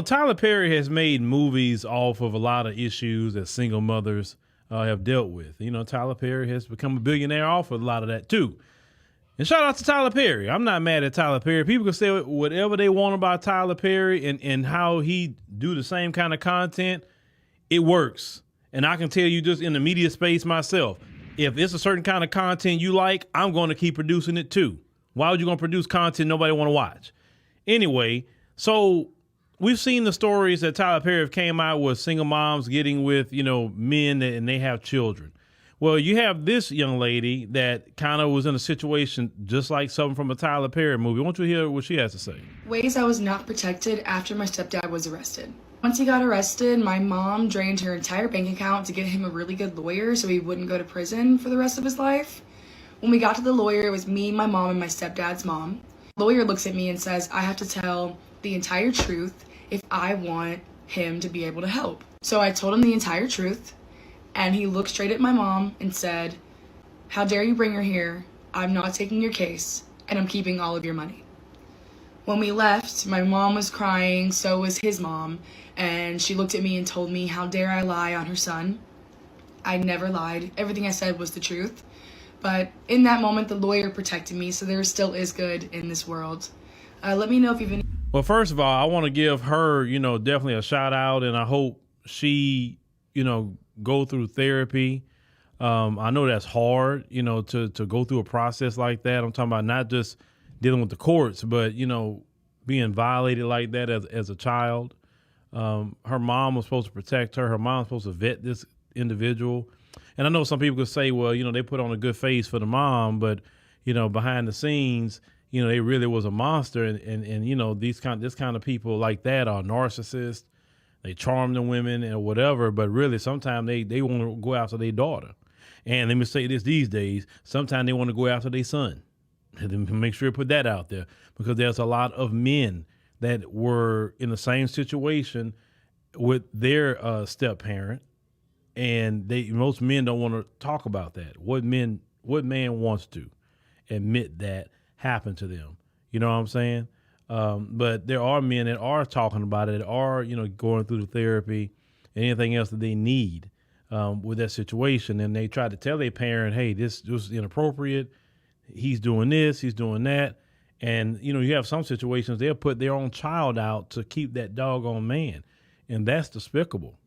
Tyler Perry has made movies off of a lot of issues that single mothers have dealt with. Tyler Perry has become a billionaire off of a lot of that too. And shout out to Tyler Perry. I'm not mad at Tyler Perry. People can say whatever they want about Tyler Perry and how he do the same kind of content. It works. And I can tell you just in the media space myself, if it's a certain kind of content you like, I'm going to keep producing it too. Why would you going to produce content nobody want to watch? Anyway, so we've seen the stories that Tyler Perry came out with single moms getting with, men and they have children. Well, you have this young lady that kind of was in a situation just like something from a Tyler Perry movie. I want you to hear what she has to say. Ways I was not protected after my stepdad was arrested. Once he got arrested, my mom drained her entire bank account to get him a really good lawyer so he wouldn't go to prison for the rest of his life. When we got to the lawyer, it was me, my mom, and my stepdad's mom. The lawyer looks at me and says I have to tell the entire truth if I want him to be able to help. So I told him the entire truth. And he looked straight at my mom and said, "How dare you bring her here? I'm not taking your case, and I'm keeping all of your money." When we left, my mom was crying, so was his mom, and she looked at me and told me, "How dare I lie on her son?" I never lied. Everything I said was the truth. But in that moment, the lawyer protected me, so there still is good in this world. Let me know if you've any... Well, first of all, I want to give her, definitely a shout out, and I hope she, go through therapy. I know that's hard, to go through a process like that. I'm talking about not just dealing with the courts, but, being violated like that as a child. Her mom was supposed to protect her. Her mom was supposed to vet this individual. And I know some people could say, well, they put on a good face for the mom, but, behind the scenes, they really was a monster. And this kind of people like that are narcissists. They charm the women and whatever, but really sometimes they want to go after their daughter. And let me say this these days, sometimes they want to go after their son. Make sure to put that out there because there's a lot of men that were in the same situation with their step parent. And most men don't want to talk about that. What man wants to admit that happened to them? You know what I'm saying? But there are men that are talking about it, that are, going through the therapy and anything else that they need with that situation. And they try to tell their parent, hey, this is inappropriate. He's doing this, he's doing that. And, you have some situations they'll put their own child out to keep that doggone man. And that's despicable.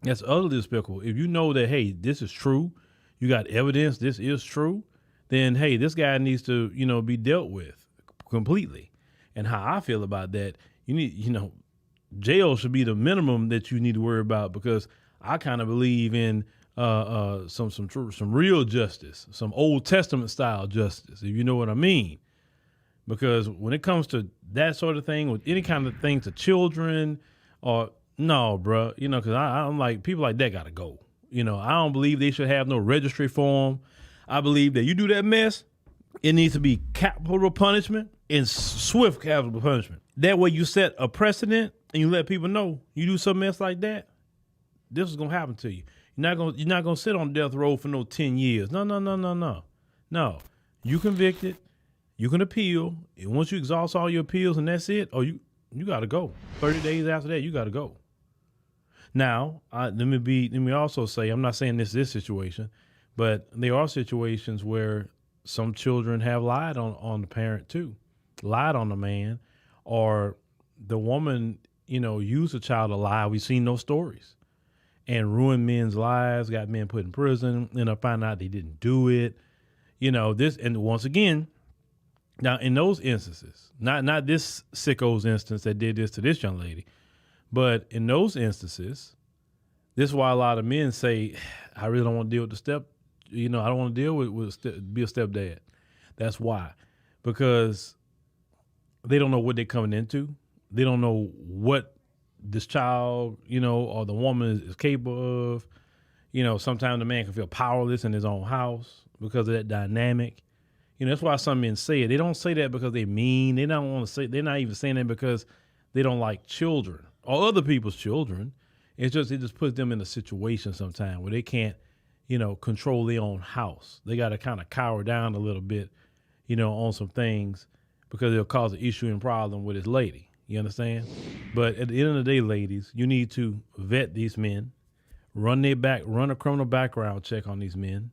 That's utterly despicable. If you know that, hey, this is true, you got evidence this is true, then, hey, this guy needs to, be dealt with completely. And how I feel about that, you need, jail should be the minimum that you need to worry about because I kind of believe in some real justice, some Old Testament style justice, if you know what I mean. Because when it comes to that sort of thing, with any kind of thing to children or no, bro, because I'm like, people like that got to go. I don't believe they should have no registry for them. I believe that you do that mess, it needs to be capital punishment and swift capital punishment. That way you set a precedent and you let people know you do something else like that, this is going to happen to you. You're not going to sit on death row for no 10 years. No. No. You convicted, you can appeal, and once you exhaust all your appeals and that's it, you got to go. 30 days after that, you got to go. Now, let me also say, I'm not saying this situation, but there are situations where some children have lied on the parent too, lied on the man, or the woman, used a child to lie. We've seen those stories and ruined men's lives, got men put in prison, and I find out they didn't do it. And once again, now in those instances, not this sicko's instance that did this to this young lady, but in those instances, this is why a lot of men say, I really don't want to deal with I don't want to deal be a stepdad. That's why. Because they don't know what they're coming into. They don't know what this child, or the woman is capable of. Sometimes the man can feel powerless in his own house because of that dynamic. That's why some men say it. They don't say that because they're mean. They don't want to say, they're not even saying that because they don't like children or other people's children. It just puts them in a situation sometimes where they can't, control their own house. They got to kind of cower down a little bit, on some things because it'll cause an issue and problem with his lady. You understand? But at the end of the day, ladies, you need to vet these men, run a criminal background check on these men.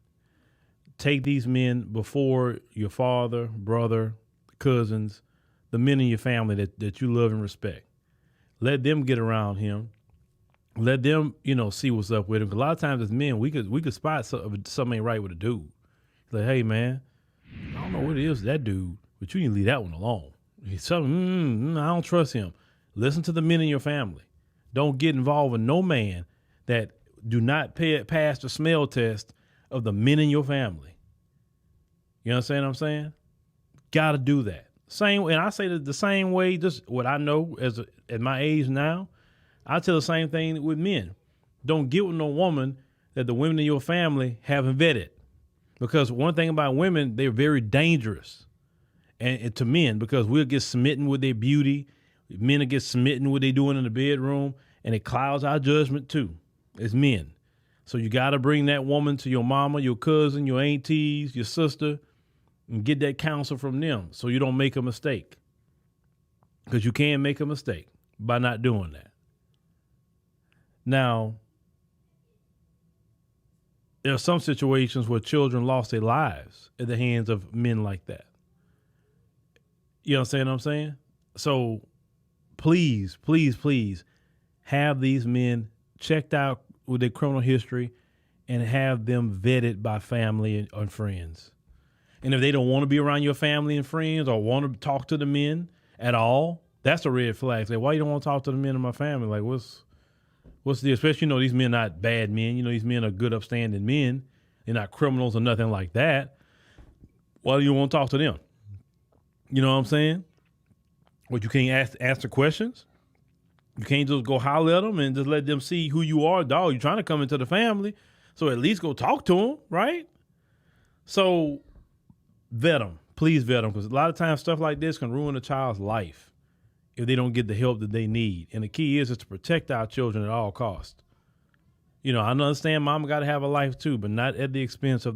Take these men before your father, brother, cousins, the men in your family that you love and respect. Let them get around him. Let them, see what's up with him. 'Cause a lot of times as men, we could spot something ain't right with a dude. Like, hey man, I don't know what it is that dude, but you need to leave that one alone. He's something, I don't trust him. Listen to the men in your family. Don't get involved with no man that do not pass the smell test of the men in your family. You understand what I'm saying? Got to do that. Same, and I say that the same way, just what I know at my age now, I tell the same thing with men. Don't get with no woman that the women in your family haven't vetted. Because one thing about women, they're very dangerous and to men, because we'll get smitten with their beauty. Men will get smitten with what they're doing in the bedroom, and it clouds our judgment too, as men. So you got to bring that woman to your mama, your cousin, your aunties, your sister, and get that counsel from them so you don't make a mistake. Because you can make a mistake by not doing that. Now, there are some situations where children lost their lives at the hands of men like that. You understand what I'm saying? So please, please, please have these men checked out with their criminal history and have them vetted by family and friends. And if they don't want to be around your family and friends or want to talk to the men at all, that's a red flag. Say, why you don't want to talk to the men in my family? Like, what's the, especially, these men are not bad men. These men are good, upstanding men. They're not criminals or nothing like that. Why do you want to talk to them? You know what I'm saying? What, you can't answer questions? You can't just go holler at them and just let them see who you are, dog. You're trying to come into the family, so at least go talk to them, right? So vet them. Please vet them, because a lot of times stuff like this can ruin a child's life if they don't get the help that they need. And the key is to protect our children at all costs. I understand mama got to have a life too, but not at the expense of